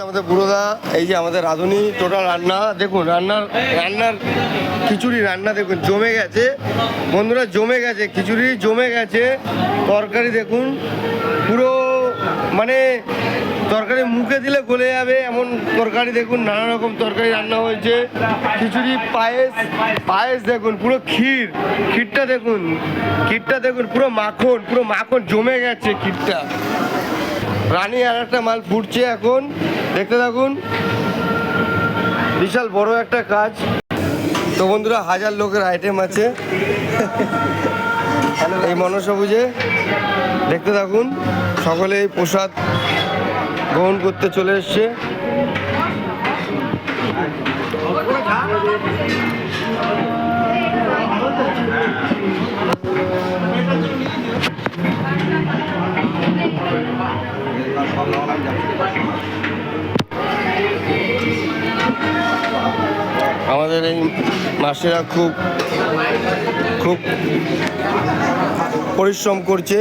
আমাদের বুড়োদা, এই যে আমাদের রাঁধুনি, টোটাল রান্না দেখুন, রান্নার খিচুড়ি রান্না দেখুন জমে গেছে বন্ধুরা, জমে গেছে খিচুড়ি, জমে গেছে তরকারি দেখুন পুরো, মানে তরকারি মুখে দিলে গলে যাবে এমন তরকারি দেখুন, নানা রকম তরকারি রান্না হয়েছে, খিচুড়ি, পায়েস দেখুন, পুরো ক্ষীরটা দেখুন পুরো মাখন জমে গেছে ক্ষীরটা। রানী আর একটা মাল ফুটছে এখন, দেখতে থাকুন, বিশাল বড় একটা কাজ। তো বন্ধুরা 1000 লোকের আইটেম আছে এই মনসবুজে, দেখতে থাকুন, সকলে এই প্রসাদ গ্রহণ করতে চলে এসছে। আমাদের এই মাসিরা খুব পরিশ্রম করছে।